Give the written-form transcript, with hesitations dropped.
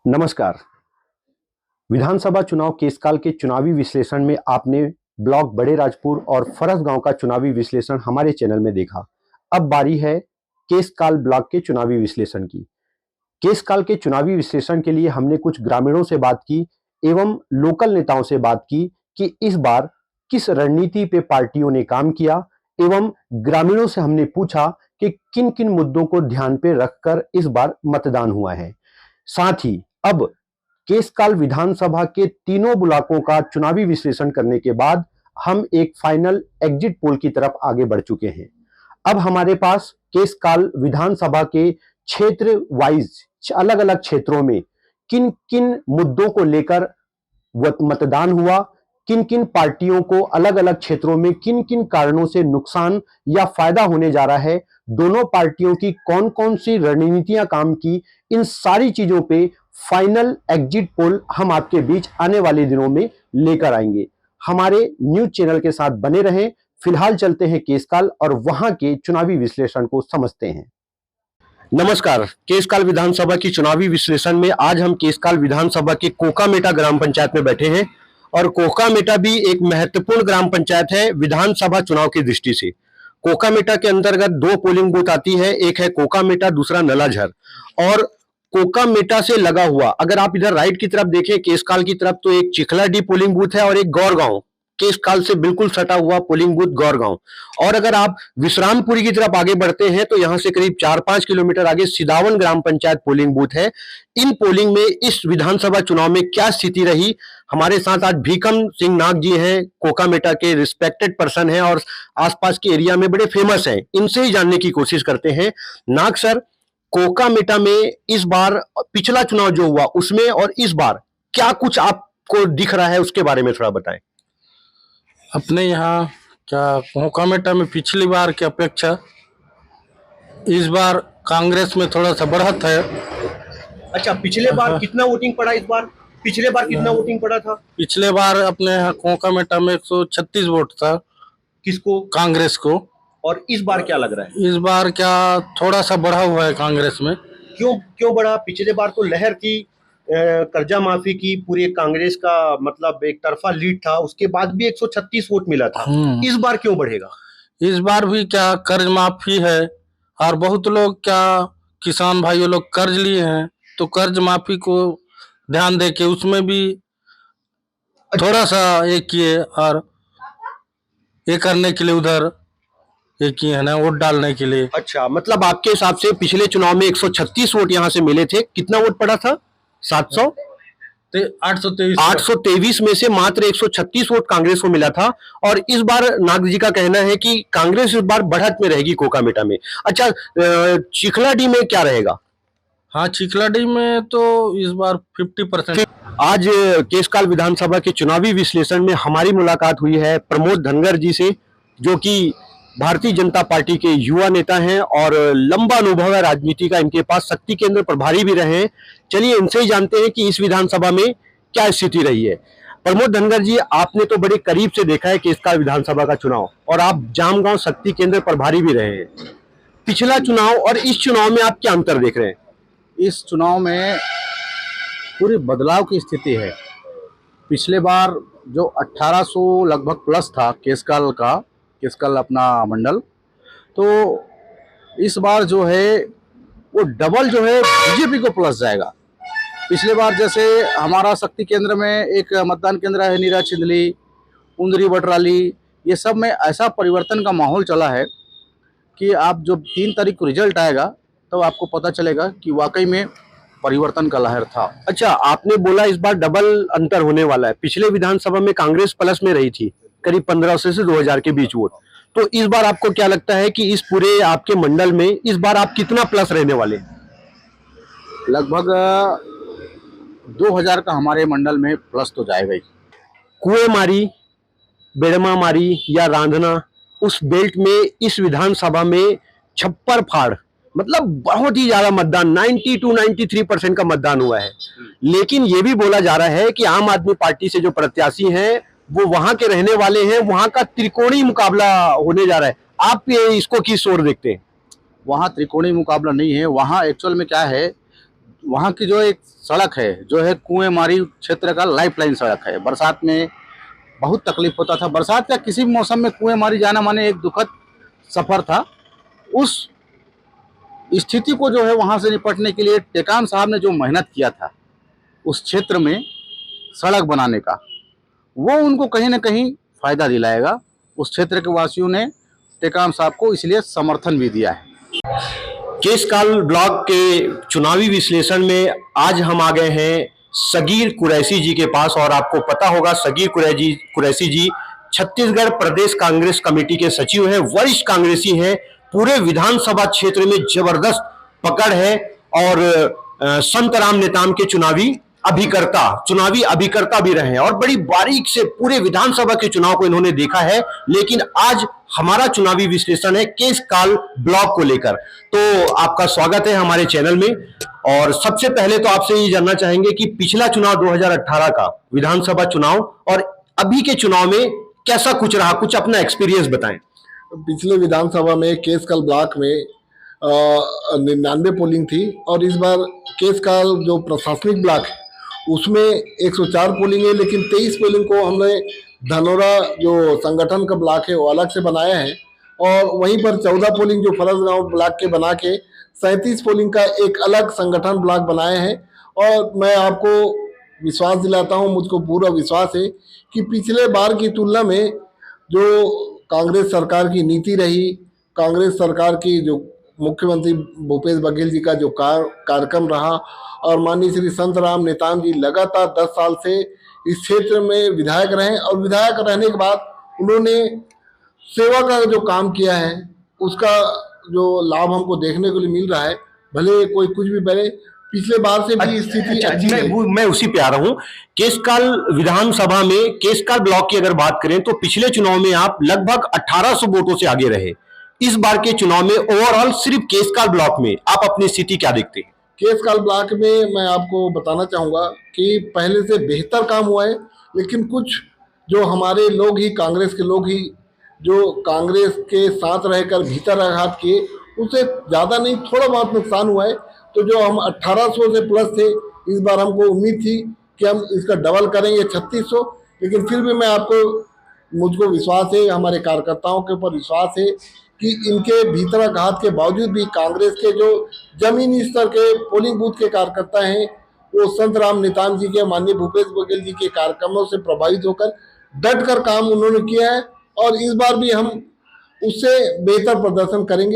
नमस्कार। विधानसभा चुनाव केसकाल के चुनावी विश्लेषण में आपने ब्लॉक बड़े राजपुर और फरस गांव का चुनावी विश्लेषण हमारे चैनल में देखा। अब बारी है केसकाल ब्लॉक के चुनावी विश्लेषण की। केसकाल के चुनावी विश्लेषण के लिए हमने कुछ ग्रामीणों से बात की एवं लोकल नेताओं से बात की कि इस बार किस रणनीति पे पार्टियों ने काम किया एवं ग्रामीणों से हमने पूछा कि किन किन मुद्दों को ध्यान पे रखकर इस बार मतदान हुआ है। साथ ही अब केसकाल विधानसभा के तीनों ब्लॉकों का चुनावी विश्लेषण करने के बाद हम एक फाइनल एग्जिट पोल की तरफ आगे बढ़ चुके हैं। अब हमारे पास केसकाल विधानसभा के क्षेत्र वाइज अलग अलग क्षेत्रों में किन किन मुद्दों को लेकर मतदान हुआ, किन किन पार्टियों को अलग अलग क्षेत्रों में किन किन कारणों से नुकसान या फायदा होने जा रहा है, दोनों पार्टियों की कौन कौन सी रणनीतियां काम की, इन सारी चीजों पे फाइनल एग्जिट पोल हम आपके बीच आने वाले दिनों में लेकर आएंगे। हमारे न्यूज चैनल के साथ बने रहें। फिलहाल चलते हैं केसकाल और वहां के चुनावी विश्लेषण को समझते हैं। नमस्कार। केसकाल विधानसभा की चुनावी विश्लेषण में आज हम केसकाल विधानसभा के कोकामेटा ग्राम पंचायत में बैठे हैं और कोकामेटा भी एक महत्वपूर्ण ग्राम पंचायत है विधानसभा चुनाव की दृष्टि से। कोकामेटा के अंतर्गत दो पोलिंग बूथ आती है, एक है कोकामेटा, दूसरा नलाझर। और कोकामेटा से लगा हुआ अगर आप इधर राइट की तरफ देखें केसकाल की तरफ तो एक चिखलाडी पोलिंग बूथ है और एक गौरगांव, केसकाल से बिल्कुल सटा हुआ पोलिंग बूथ गौरगांव। और अगर आप विश्रामपुरी की तरफ आगे बढ़ते हैं तो यहां से करीब 4-5 किलोमीटर आगे सिदावन ग्राम पंचायत पोलिंग बूथ है। इन पोलिंग में इस विधानसभा चुनाव में क्या स्थिति रही, हमारे साथ आज भीखम सिंह नाग जी हैं, कोकामेटा के रिस्पेक्टेड पर्सन हैं और आसपास के एरिया में बड़े फेमस हैं। इनसे ही जानने की कोशिश करते हैं। नाग सर, कोकामेटा में इस बार पिछला चुनाव जो हुआ उसमें और इस बार क्या कुछ आपको दिख रहा है उसके बारे में थोड़ा बताएं। अपने यहाँ क्या कोकामेटा में पिछली बार की अपेक्षा इस बार कांग्रेस में थोड़ा सा बढ़त है। अच्छा, पिछले बार कितना वोटिंग पड़ा इस बार? पिछले बार कितना वोटिंग पड़ा था? पिछले बार अपने यहाँ कोकामेटा में 136 वोट था। किसको? कांग्रेस को। और इस बार क्या लग रहा है? इस बार क्या थोड़ा सा बढ़ा हुआ है कांग्रेस में। क्यों बढ़ा? पिछले बार तो लहर थी, कर्जा माफी की, पूरे कांग्रेस का मतलब एक तरफा लीड था, उसके बाद भी 136 वोट मिला था। इस बार क्यों बढ़ेगा? इस बार भी क्या कर्ज माफी है और बहुत लोग क्या किसान भाइयों लोग कर्ज लिए हैं तो कर्ज माफी को ध्यान दे के उसमें भी थोड़ा सा ये किए और ये करने के लिए उधर ये किए है ना, वोट डालने के लिए। अच्छा, मतलब आपके हिसाब से पिछले चुनाव में 136 वोट यहाँ से मिले थे, कितना वोट पड़ा था? 823 में से मात्र 136 वोट कांग्रेस को मिला था। और इस बार नाग जी का कहना है कि कांग्रेस इस बार बढ़त में रहेगी कोकामेटा में। अच्छा, चिखलाडी में क्या रहेगा? हाँ, चिखलाडी में तो इस बार 50%। आज केसकाल विधानसभा के चुनावी विश्लेषण में हमारी मुलाकात हुई है प्रमोद धनगर जी से, जो कि भारतीय जनता पार्टी के युवा नेता हैं और लंबा अनुभव है राजनीति का। इनके पास शक्ति केंद्र प्रभारी भी रहे हैं। चलिए इनसे ही जानते हैं कि इस विधानसभा में क्या स्थिति रही है। प्रमोद धनगर जी, आपने तो बड़े करीब से देखा है केसकाल विधानसभा का चुनाव और आप जामगांव शक्ति केंद्र प्रभारी भी रहे हैं। पिछला चुनाव और इस चुनाव में आप क्या अंतर देख रहे हैं? इस चुनाव में पूरी बदलाव की स्थिति है। पिछले बार जो 1800 लगभग प्लस था केसकाल अपना मंडल, तो इस बार जो है वो डबल जो है बीजेपी को प्लस जाएगा। पिछले बार जैसे हमारा शक्ति केंद्र में एक मतदान केंद्र है नीरा चिंदली, उंदरी बटराली, ये सब में ऐसा परिवर्तन का माहौल चला है कि आप जब 3 तारीख को रिजल्ट आएगा तो आपको पता चलेगा कि वाकई में परिवर्तन का लहर था। अच्छा, आपने बोला इस बार डबल अंतर होने वाला है। पिछले विधानसभा में कांग्रेस प्लस में रही थी, करीब 1500 से 2000 के बीच वोट। तो इस बार आपको क्या लगता है कि इस पूरे आपके मंडल में इस बार आप कितना प्लस रहने वाले? लगभग 2000 का हमारे मंडल में प्लस तो जाएगा ही। कुएमारी, बेड़मा मारी या रांधना, उस बेल्ट में इस विधानसभा में छप्पर फाड़, मतलब बहुत ही ज्यादा मतदान, 90 to 93% का मतदान हुआ है। लेकिन ये भी बोला जा रहा है कि आम आदमी पार्टी से जो प्रत्याशी हैं वो वहां के रहने वाले हैं, वहां का त्रिकोणीय मुकाबला होने जा रहा है। आप इसको किस ओर देखते हैं? वहाँ त्रिकोणीय मुकाबला नहीं है। वहाँ एक्चुअल में क्या है, वहाँ की जो एक सड़क है जो है कुएंमारी क्षेत्र का लाइफलाइन सड़क है। बरसात में बहुत तकलीफ होता था। बरसात या किसी भी मौसम में कुएंमारी जाना माने एक दुखद सफर था। उस स्थिति को जो है वहाँ से निपटने के लिए टेकाम साहब ने जो मेहनत किया था उस क्षेत्र में सड़क बनाने का, वो उनको कहीं ना कहीं फायदा दिलाएगा। उस क्षेत्र के वासियों ने टेकाम साहब को इसलिए समर्थन भी दिया है। केसकाल ब्लॉक के चुनावी विश्लेषण में आज हम आ गए हैं सगीर कुरैशी जी के पास। और आपको पता होगा सगीर कुरैशी जी छत्तीसगढ़ प्रदेश कांग्रेस कमेटी के सचिव हैं, वरिष्ठ कांग्रेसी हैं। पूरे विधानसभा क्षेत्र में जबरदस्त पकड़ है और संतराम नेताम के चुनावी अभिकर्ता भी रहे हैं और बड़ी बारीक से पूरे विधानसभा के चुनाव को इन्होंने देखा है। लेकिन आज हमारा चुनावी विश्लेषण है केसकाल ब्लॉक को लेकर। तो आपका स्वागत है हमारे चैनल में। और सबसे पहले तो आपसे ये जानना चाहेंगे कि पिछला चुनाव 2018 का विधानसभा चुनाव और अभी के चुनाव में कैसा कुछ रहा, कुछ अपना एक्सपीरियंस बताएं। पिछले विधानसभा में केसकाल ब्लॉक में 99 पोलिंग थी और इस बार केसकाल जो प्रशासनिक ब्लॉक है उसमें 104 पोलिंग है। लेकिन 23 पोलिंग को हमने धनोरा जो संगठन का ब्लॉक है वो अलग से बनाया है और वहीं पर 14 पोलिंग जो फरसगांव ब्लॉक के बना के 37 पोलिंग का एक अलग संगठन ब्लॉक बनाए हैं। और मैं आपको विश्वास दिलाता हूं, मुझको पूरा विश्वास है कि पिछले बार की तुलना में जो कांग्रेस सरकार की नीति रही, कांग्रेस सरकार की जो मुख्यमंत्री भूपेश बघेल जी का जो कार्यक्रम रहा और माननीय श्री संतराम नेताम जी लगातार 10 साल से इस क्षेत्र में विधायक रहे और विधायक रहने के बाद उन्होंने सेवा का जो काम किया है उसका जो लाभ हमको देखने को मिल रहा है। भले कोई कुछ भी करे, पिछले बार से भी स्थिति अच्छी है। मैं उसी पे आ रहा हूँ। केसकाल विधानसभा में केसकाल ब्लॉक की अगर बात करें तो पिछले चुनाव में आप लगभग 1800 वोटों से आगे रहे। इस बार के चुनाव में ओवरऑल सिर्फ केसकाल ब्लॉक में आप अपनी स्थिति क्या देखते हैं? केसकाल ब्लॉक में मैं आपको बताना चाहूँगा कि पहले से बेहतर काम हुआ है। लेकिन कुछ जो हमारे लोग ही कांग्रेस के लोग ही जो कांग्रेस के साथ रहकर भीतर आघात किए उससे ज़्यादा नहीं, थोड़ा बहुत नुकसान हुआ है। तो जो हम 1800 से प्लस थे, इस बार हमको उम्मीद थी कि हम इसका डबल करेंगे 3600। लेकिन फिर भी मुझको विश्वास है, हमारे कार्यकर्ताओं के ऊपर विश्वास है कि इनके भीतराघात के बावजूद भी कांग्रेस के जो जमीनी स्तर के पोलिंग बूथ के कार्यकर्ता हैं वो संतराम नेताम जी के, माननीय भूपेश बघेल जी के कार्यक्रमों से प्रभावित होकर डट कर काम उन्होंने किया है और इस बार भी हम उससे बेहतर प्रदर्शन करेंगे।